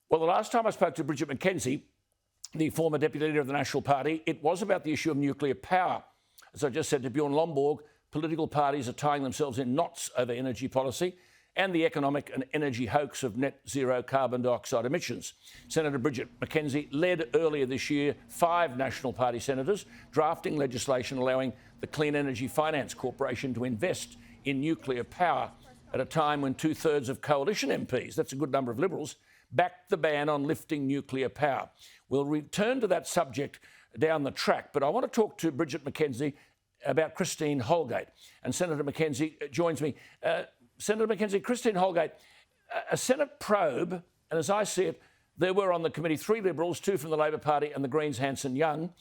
Well, the last time I spoke to Bridget McKenzie, the former Deputy Leader of the National Party, it was about the issue of nuclear power. As I just said to Bjorn Lomborg, political parties are tying themselves in knots over energy policy and the economic and energy hoax of net zero carbon dioxide emissions. Senator Bridget McKenzie led earlier this year 5 National Party senators drafting legislation allowing the Clean Energy Finance Corporation to invest in nuclear power at a time when 2/3 of coalition MPs, that's a good number of Liberals, backed the ban on lifting nuclear power. We'll return to that subject down the track, but I want to talk to Bridget McKenzie about Christine Holgate. And Senator McKenzie joins me. Senator McKenzie, Christine Holgate, a Senate probe, and as I see it, there were on the committee 3 Liberals, 2 from the Labor Party and the Greens, Hanson Young.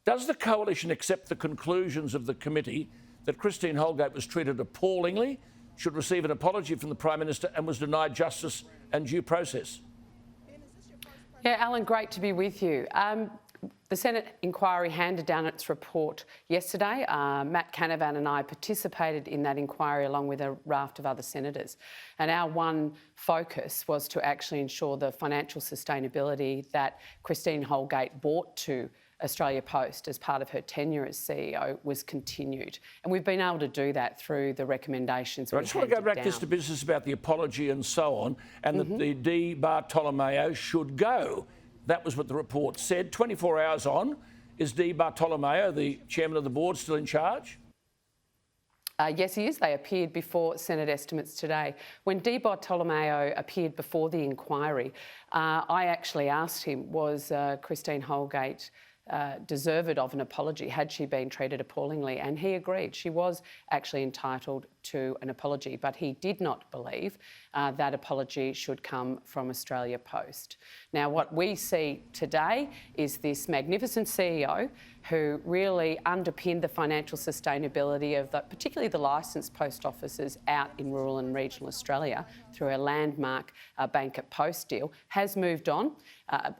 Does the coalition accept the conclusions of the committee that Christine Holgate was treated appallingly, should receive an apology from the Prime Minister and was denied justice and due process? Yeah, Alan, great to be with you. The Senate inquiry handed down its report yesterday. Matt Canavan and I participated in that inquiry along with a raft of other senators. And our one focus was to actually ensure the financial sustainability that Christine Holgate brought to Australia Post as part of her tenure as CEO was continued. And we've been able to do that through the recommendations. I just want to go back just to business about the apology and so on, and that the Di Bartolomeo should go. That was what the report said. 24 hours on, is Di Bartolomeo, the chairman of the board, still in charge? Yes, he is. They appeared before Senate estimates today. When Di Bartolomeo appeared before the inquiry, I actually asked him, was Christine Holgate deserved of an apology had she been treated appallingly, and he agreed she was actually entitled to an apology, but he did not believe that apology should come from Australia Post. Now, what we see today is this magnificent CEO who really underpinned the financial sustainability of particularly the licensed post offices out in rural and regional Australia through a landmark Bank at Post deal, has moved on,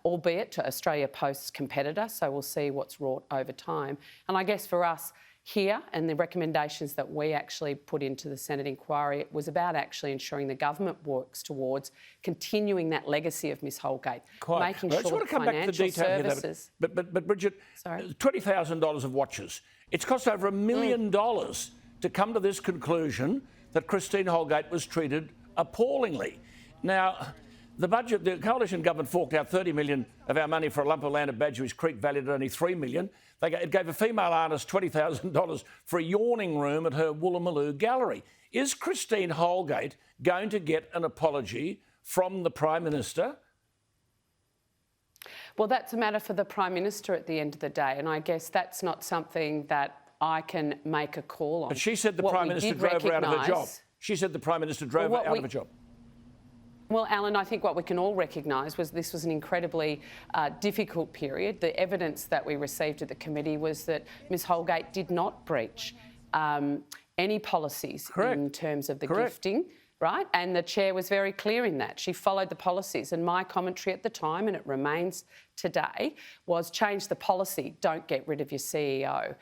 albeit to Australia Post's competitor, so we'll see what's wrought over time. And I guess for us here, and the recommendations that we actually put into the Senate inquiry, it was about actually ensuring the government works towards continuing that legacy of Ms Holgate, making sure that financial services... But Bridget, $20,000 of watches. It's cost over $1 million to come to this conclusion that Christine Holgate was treated appallingly. Now, the coalition government forked out $30 million of our money for a lump of land at Badgerys Creek valued at only $3 million. It gave a female artist $20,000 for a yawning room at her Woolloomooloo gallery. Is Christine Holgate going to get an apology from the Prime Minister? Well, that's a matter for the Prime Minister at the end of the day, and I guess that's not something that I can make a call on. But she said the Prime Minister drove her out of her job. She said the Prime Minister drove her out of her job. Well, Alan, I think what we can all recognise was this was an incredibly difficult period. The evidence that we received at the committee was that Ms Holgate did not breach any policies in terms of the gifting, right? And the chair was very clear in that. She followed the policies. And my commentary at the time, and it remains today, was change the policy, don't get rid of your CEO.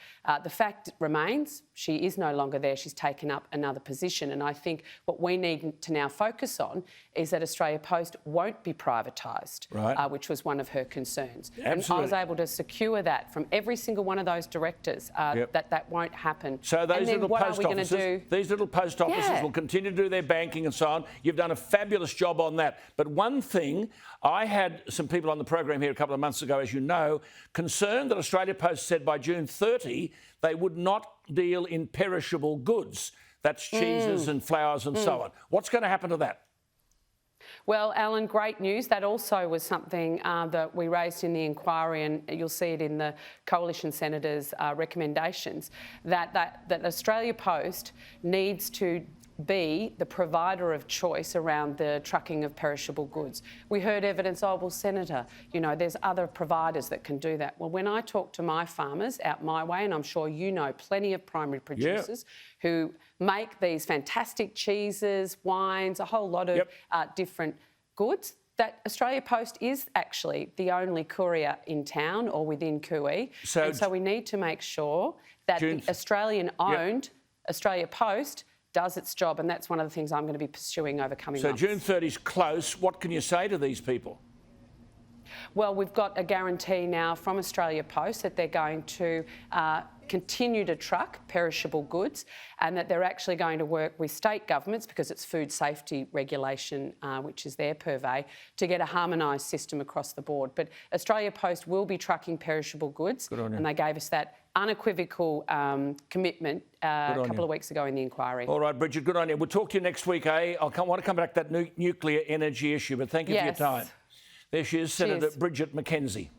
The fact remains she is no longer there. She's taken up another position. And I think what we need to now focus on is that Australia Post won't be privatised, which was one of her concerns. And I was able to secure that from every single one of those directors, that won't happen. So these little post offices will continue to do their banking and so on. You've done a fabulous job on that. But one thing, I had some people on the program here a couple of months ago, as you know, concerned that Australia Post said by June 30 they would not deal in perishable goods. That's cheeses and flowers and so on. What's going to happen to that? Well, Alan, great news. That also was something that we raised in the inquiry, and you'll see it in the Coalition Senators' recommendations, that Australia Post needs to be the provider of choice around the trucking of perishable goods. We heard evidence, oh, well, Senator, you know, there's other providers that can do that. Well, when I talk to my farmers out my way, and I'm sure you know plenty of primary producers who make these fantastic cheeses, wines, a whole lot of different goods, that Australia Post is actually the only courier in town or within Cooee. And so we need to make sure that the Australian-owned Australia Post does its job, and that's one of the things I'm going to be pursuing over coming months. So June 30 is close. What can you say to these people? Well, we've got a guarantee now from Australia Post that they're going to continue to truck perishable goods, and that they're actually going to work with state governments, because it's food safety regulation, which is their purvey, to get a harmonised system across the board. But Australia Post will be trucking perishable goods, and they gave us that unequivocal commitment a couple of weeks ago in the inquiry. All right, Bridget, good on you. We'll talk to you next week, eh? I want to come back to that nuclear energy issue, but thank you for your time. There she is, Senator Bridget McKenzie.